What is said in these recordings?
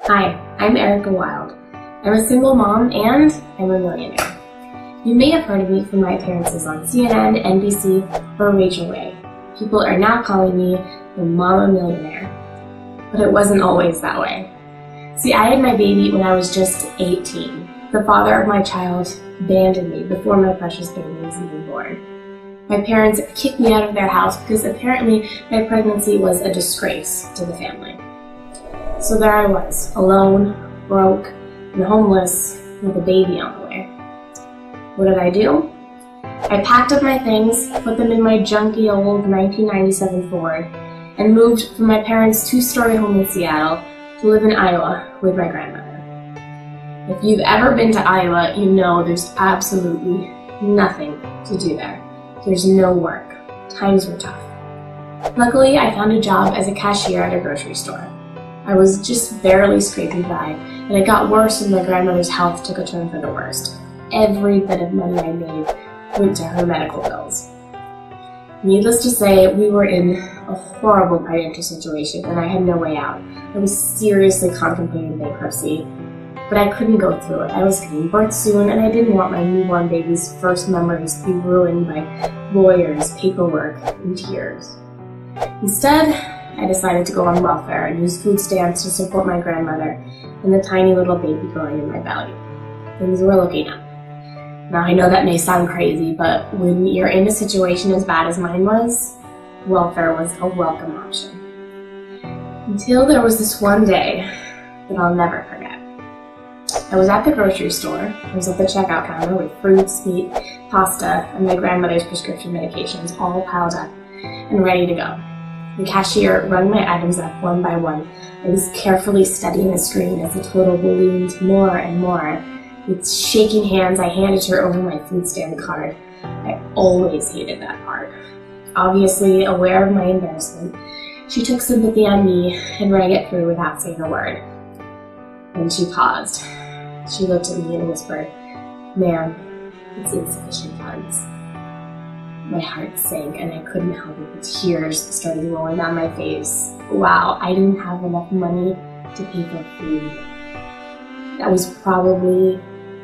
Hi, I'm Erica Wild. I'm a single mom and I'm a millionaire. You may have heard of me from my appearances on CNN, NBC, or Rachel Ray. People are now calling me the Mama Millionaire. But it wasn't always that way. See, I had my baby when I was just 18. The father of my child abandoned me before my precious baby was even born. My parents kicked me out of their house because apparently my pregnancy was a disgrace to the family. So there I was, alone, broke, and homeless with a baby on the way. What did I do? I packed up my things, put them in my junky old 1997 Ford, and moved from my parents' two-story home in Seattle to live in Iowa with my grandmother. If you've ever been to Iowa, you know there's absolutely nothing to do there. There's no work. Times were tough. Luckily, I found a job as a cashier at a grocery store. I was just barely scraping by, and it got worse when my grandmother's health took a turn for the worst. Every bit of money I made went to her medical bills. Needless to say, we were in a horrible financial situation, and I had no way out. I was seriously contemplating bankruptcy, but I couldn't go through it. I was giving birth soon, and I didn't want my newborn baby's first memories to be ruined by lawyers, paperwork, and tears. Instead, I decided to go on welfare and use food stamps to support my grandmother and the tiny little baby growing in my belly. Things were looking up. Now I know that may sound crazy, but when you're in a situation as bad as mine was, welfare was a welcome option. Until there was this one day that I'll never forget. I was at the grocery store. I was at the checkout counter with fruits, meat, pasta, and my grandmother's prescription medications all piled up and ready to go. The cashier rung my items up one by one. I was carefully studying the screen as the total ballooned more and more. With shaking hands, I handed her over my food stamp card. I always hated that part. Obviously aware of my embarrassment, she took sympathy on me and rang it through without saying a word. Then she paused. She looked at me and whispered, "Ma'am, it's insufficient funds." My heart sank and I couldn't help it. The tears started rolling down my face. Wow, I didn't have enough money to pay for food. That was probably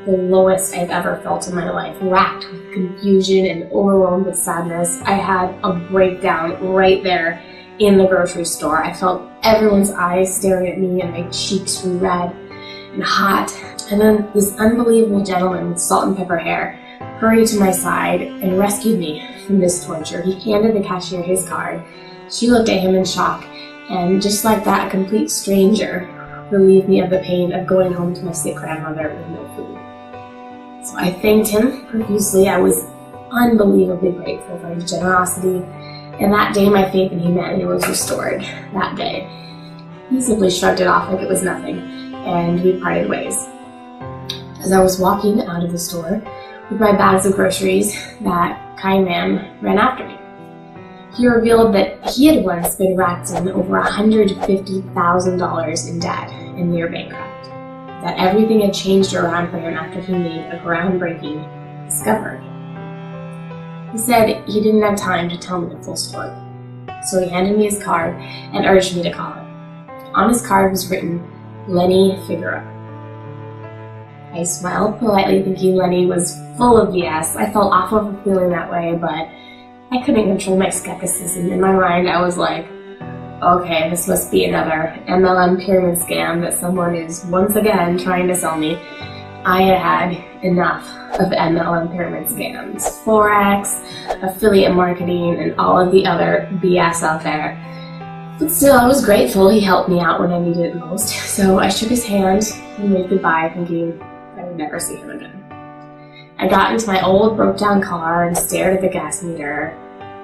the lowest I've ever felt in my life, racked with confusion and overwhelmed with sadness. I had a breakdown right there in the grocery store. I felt everyone's eyes staring at me and my cheeks were red and hot. And then this unbelievable gentleman with salt and pepper hair hurried to my side and rescued me from this torture. He handed the cashier his card. She looked at him in shock, and just like that, a complete stranger relieved me of the pain of going home to my sick grandmother with no food. So I thanked him profusely. I was unbelievably grateful for his generosity, and that day my faith in humanity was restored. That day. He simply shrugged it off like it was nothing, and we parted ways. As I was walking out of the store with my bags of groceries, that kind man ran after me. He revealed that he had once been racked in over $150,000 in debt and near bankrupt. That everything had changed around for him after he made a groundbreaking discovery. He said he didn't have time to tell me the full story, so he handed me his card and urged me to call him. On his card was written, "Lenny Figueroa." I smiled politely, thinking Lenny was full of BS. I felt awful for feeling that way, but I couldn't control my skepticism. In my mind, I was like, okay, this must be another MLM pyramid scam that someone is once again trying to sell me. I had had enough of MLM pyramid scams, Forex, affiliate marketing, and all of the other BS out there. But still, I was grateful he helped me out when I needed it most. So I shook his hand and waved goodbye, thinking I would never see him again. I got into my old broke-down car and stared at the gas meter.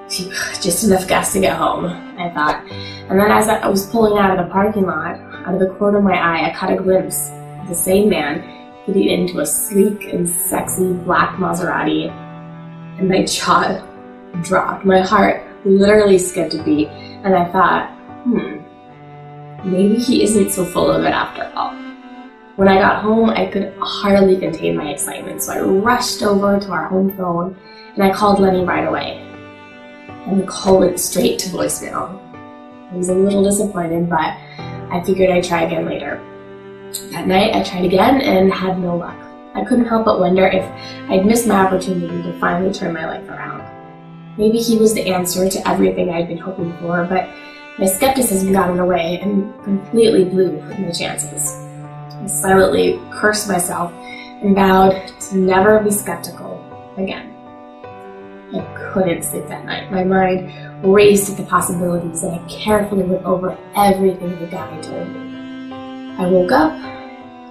Just enough gas to get home, I thought. And then as I was pulling out of the parking lot, out of the corner of my eye, I caught a glimpse of the same man getting into a sleek and sexy black Maserati, and my jaw dropped. My heart literally skipped a beat, and I thought, maybe he isn't so full of it after all. When I got home, I could hardly contain my excitement, so I rushed over to our home phone and I called Lenny right away. And the call went straight to voicemail. I was a little disappointed, but I figured I'd try again later. That night I tried again and had no luck. I couldn't help but wonder if I'd missed my opportunity to finally turn my life around. Maybe he was the answer to everything I'd been hoping for, but my skepticism got in the way and completely blew my chances. I silently cursed myself and vowed to never be skeptical again. I couldn't sleep that night. My mind raced at the possibilities, and I carefully went over everything the guy told me. I woke up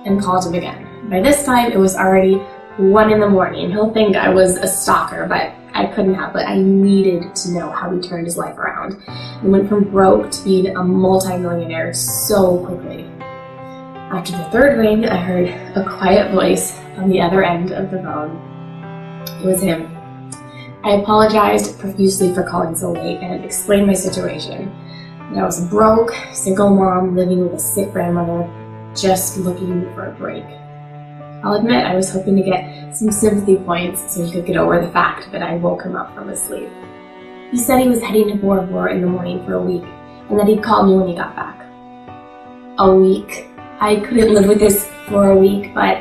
and called him again. By this time, it was already 1 in the morning. He'll think I was a stalker, but I couldn't help it. I needed to know how he turned his life around and went from broke to being a multi-millionaire so quickly. After the 3rd ring, I heard a quiet voice on the other end of the phone. It was him. I apologized profusely for calling so late and explained my situation. That I was a broke, single mom living with a sick grandmother, just looking for a break. I'll admit I was hoping to get some sympathy points so he could get over the fact that I woke him up from his sleep. He said he was heading to Bora Bora in the morning for a week and that he'd call me when he got back. A week? I couldn't live with this for a week, but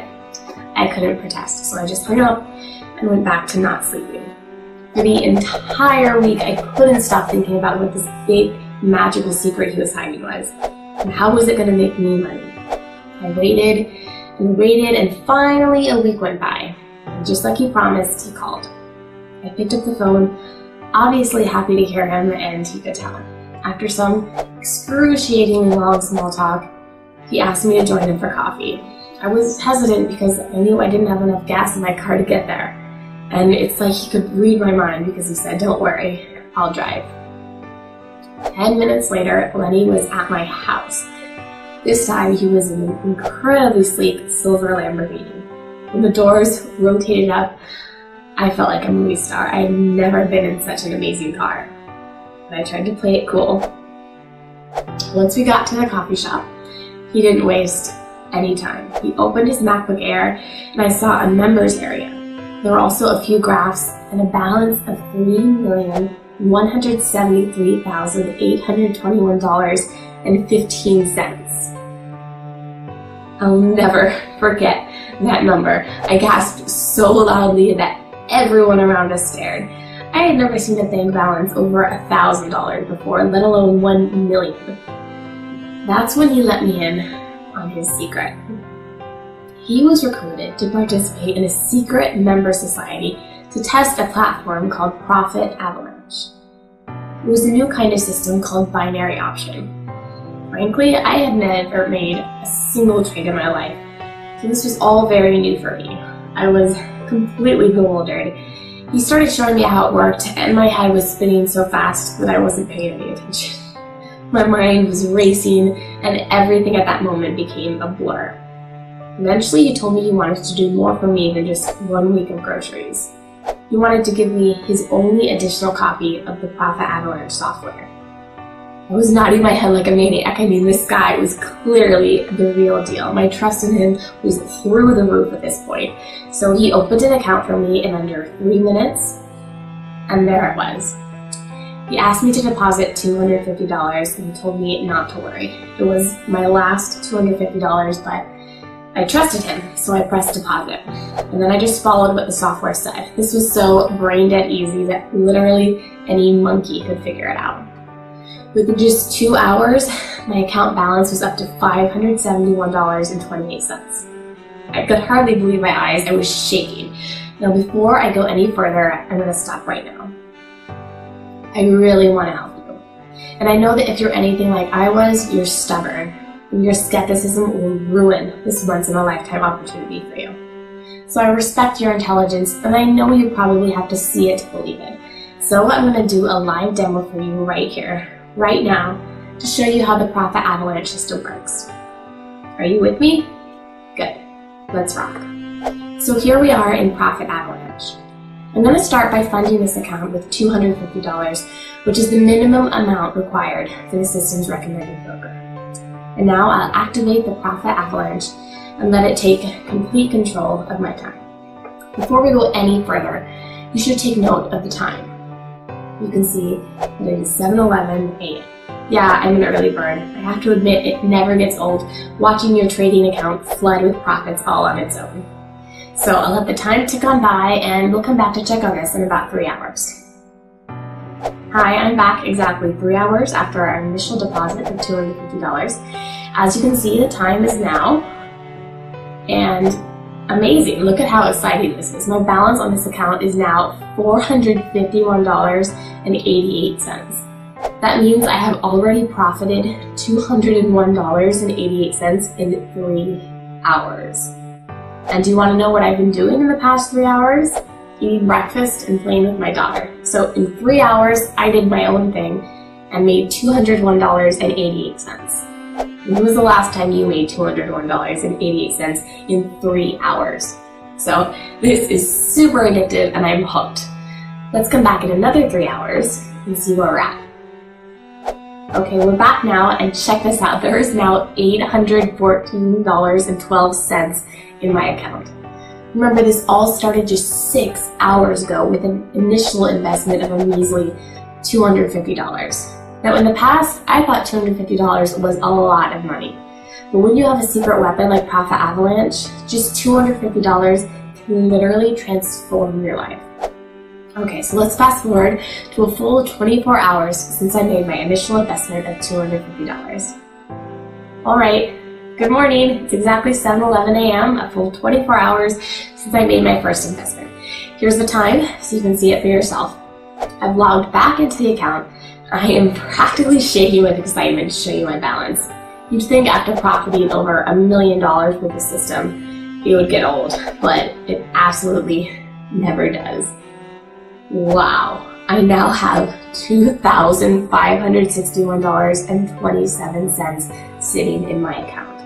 I couldn't protest, so I just hung up and went back to not sleeping. For the entire week, I couldn't stop thinking about what this big, magical secret he was hiding was, and how was it going to make me money. I waited and waited, and finally a week went by. And just like he promised, he called. I picked up the phone, obviously happy to hear him, and he could tell. After some excruciatingly long small talk, he asked me to join him for coffee. I was hesitant because I knew I didn't have enough gas in my car to get there. And it's like he could read my mind because he said, "Don't worry, I'll drive." 10 minutes later, Lenny was at my house. This time, he was in an incredibly sleek silver Lamborghini. When the doors rotated up, I felt like a movie star. I had never been in such an amazing car. But I tried to play it cool. Once we got to the coffee shop, he didn't waste any time. He opened his MacBook Air, and I saw a members area. There were also a few graphs and a balance of $3,173,821.15. I'll never forget that number. I gasped so loudly that everyone around us stared. I had never seen a bank balance over $1,000 before, let alone 1 million. That's when he let me in on his secret. He was recruited to participate in a secret member society to test a platform called Profit Avalanche. It was a new kind of system called binary option. Frankly, I had never made a single trade in my life, so this was all very new for me. I was completely bewildered. He started showing me how it worked, and my head was spinning so fast that I wasn't paying any attention. My mind was racing, and everything at that moment became a blur. Eventually, he told me he wanted to do more for me than just 1 week of groceries. He wanted to give me his only additional copy of the Profit Avalanche software. I was nodding my head like a maniac. I mean, this guy was clearly the real deal. My trust in him was through the roof at this point. So he opened an account for me in under 3 minutes, and there it was. He asked me to deposit $250 and he told me not to worry. It was my last $250, but I trusted him, so I pressed deposit. And then I just followed what the software said. This was so brain-dead easy that literally any monkey could figure it out. Within just 2 hours, my account balance was up to $571.28. I could hardly believe my eyes. I was shaking. Now, before I go any further, I'm going to stop right now. I really want to help you. And I know that if you're anything like I was, you're stubborn. And your skepticism will ruin this once-in-a-lifetime opportunity for you. So I respect your intelligence, and I know you probably have to see it to believe it. So I'm going to do a live demo for you right here, right now, to show you how the Profit Avalanche system works. Are you with me? Good. Let's rock. So here we are in Profit Avalanche. I'm going to start by funding this account with $250, which is the minimum amount required for the system's recommended broker. And now I'll activate the Profit Avalanche and let it take complete control of my time. Before we go any further, you should take note of the time. You can see that it is 7:11 a.m. Yeah, I'm an early bird. I have to admit it never gets old watching your trading account flood with profits all on its own. So I'll let the time tick on by and we'll come back to check on this in about 3 hours. Hi, I'm back exactly 3 hours after our initial deposit of $250. As you can see, the time is now, and amazing, look at how exciting this is. My balance on this account is now $451.88. That means I have already profited $201.88 in 3 hours. And do you want to know what I've been doing in the past 3 hours? Eating breakfast and playing with my daughter. So in 3 hours, I did my own thing and made $201.88. When was the last time you made $201.88 in 3 hours? So this is super addictive and I'm hooked. Let's come back in another 3 hours and see where we're at. Okay, we're back now and check this out. There is now $814.12 in my account. Remember, this all started just 6 hours ago with an initial investment of a measly $250. Now in the past, I thought $250 was a lot of money. But when you have a secret weapon like Profit Avalanche, just $250 can literally transform your life. Okay, so let's fast forward to a full 24 hours since I made my initial investment of $250. All right, good morning. It's exactly 7:11 a.m., a full 24 hours since I made my first investment. Here's the time so you can see it for yourself. I've logged back into the account. I am practically shaking with excitement to show you my balance. You'd think after profiting over $1 million with the system, it would get old, but it absolutely never does. Wow, I now have $2,561.27 sitting in my account.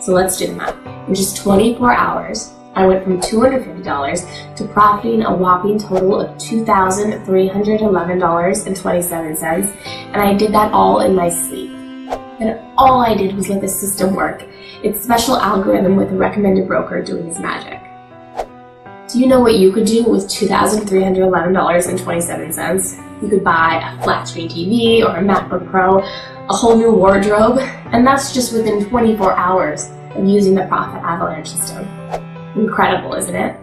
So let's do the math. In just 24 hours, I went from $250 to profiting a whopping total of $2,311.27, and I did that all in my sleep. And all I did was let the system work, its special algorithm with a recommended broker doing his magic. Do you know what you could do with $2,311.27? You could buy a flat screen TV or a MacBook Pro, a whole new wardrobe, and that's just within 24 hours of using the Profit Avalanche system. Incredible, isn't it?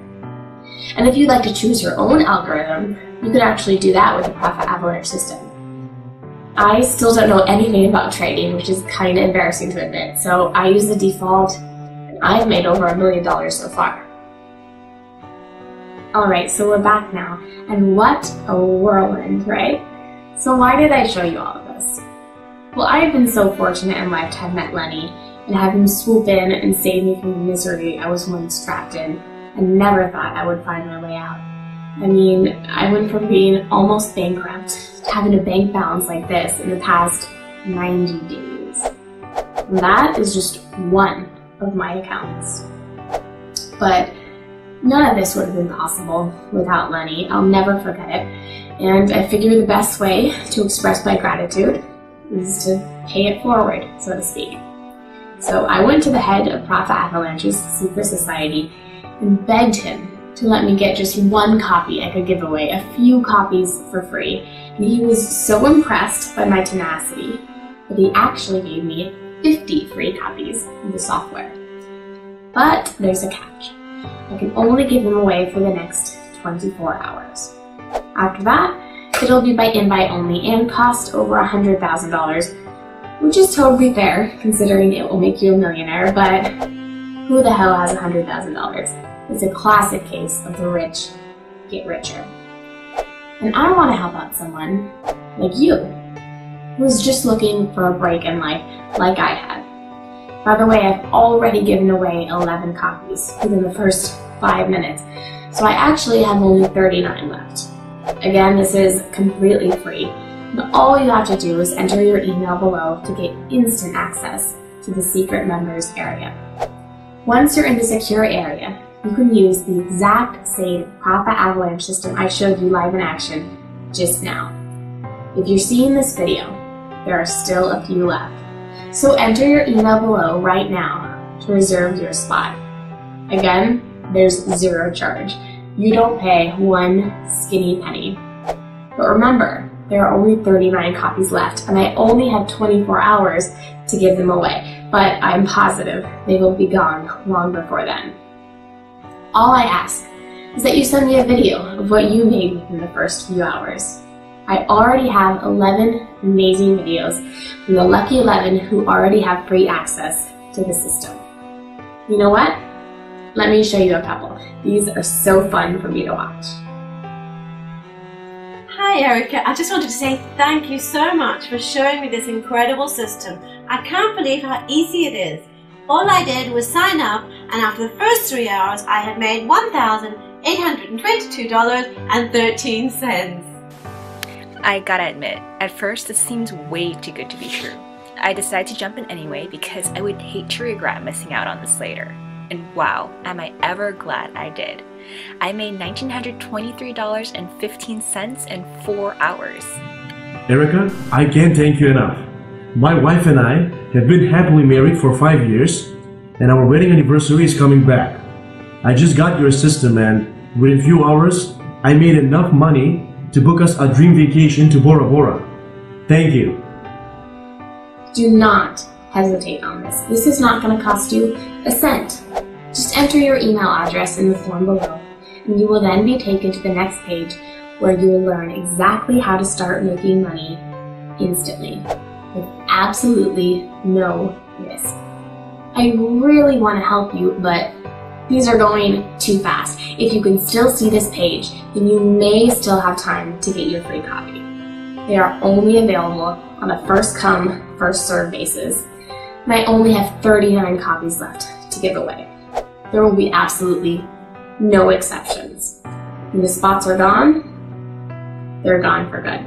And if you'd like to choose your own algorithm, you could actually do that with the Profit Avalanche system. I still don't know anything about trading, which is kind of embarrassing to admit, so I use the default, and I've made over $1 million so far. Alright, so we're back now, and what a whirlwind, right? So why did I show you all of this? Well, I've been so fortunate in life to have met Lenny and have him swoop in and save me from the misery I was once trapped in and never thought I would find my way out. I mean, I went from being almost bankrupt to having a bank balance like this in the past 90 days. And that is just one of my accounts. But none of this would have been possible without Lenny. I'll never forget it. And I figure the best way to express my gratitude is to pay it forward, so to speak. So I went to the head of Profit Avalanche's secret society and begged him to let me get just one copy I could give away, a few copies for free. And he was so impressed by my tenacity that he actually gave me 50 free copies of the software. But there's a catch. I can only give them away for the next 24 hours. After that, it'll be by invite only and cost over $100,000, which is totally fair considering it will make you a millionaire, but who the hell has $100,000? It's a classic case of the rich get richer. And I want to help out someone like you, who's just looking for a break in life like I had. By the way, I've already given away 11 copies within the first 5 minutes, so I actually have only 39 left. Again, this is completely free, and all you have to do is enter your email below to get instant access to the secret members area. Once you're in the secure area, you can use the exact same Profit Avalanche system I showed you live in action just now. If you're seeing this video, there are still a few left. So enter your email below right now to reserve your spot. Again, there's zero charge. You don't pay one skinny penny. But remember, There are only 39 copies left, and I only have 24 hours to give them away, but I'm positive they will be gone long before then. All I ask is that you send me a video of what you made within the first few hours. I already have 11 amazing videos from the lucky 11 who already have free access to the system. You know what? Let me show you a couple. These are so fun for me to watch. Hi Erica, I just wanted to say thank you so much for showing me this incredible system. I can't believe how easy it is. All I did was sign up, and after the first 3 hours I had made $1,822.13. I gotta admit, at first this seems way too good to be true. I decided to jump in anyway because I would hate to regret missing out on this later. And wow, am I ever glad I did. I made $1,923.15 in 4 hours. Erica, I can't thank you enough. My wife and I have been happily married for 5 years, and our wedding anniversary is coming back. I just got your system, and within a few hours, I made enough money to book us a dream vacation to Bora Bora. Thank you. Do not hesitate on this. This is not going to cost you a cent. Just enter your email address in the form below, and you will then be taken to the next page where you will learn exactly how to start making money instantly with absolutely no risk. I really want to help you, but these are going too fast. If you can still see this page, then you may still have time to get your free copy. They are only available on a first-come, first-served basis, and I only have 39 copies left to give away. There will be absolutely no exceptions. When the spots are gone, they're gone for good.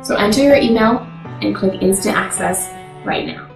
So enter your email and click Instant Access right now.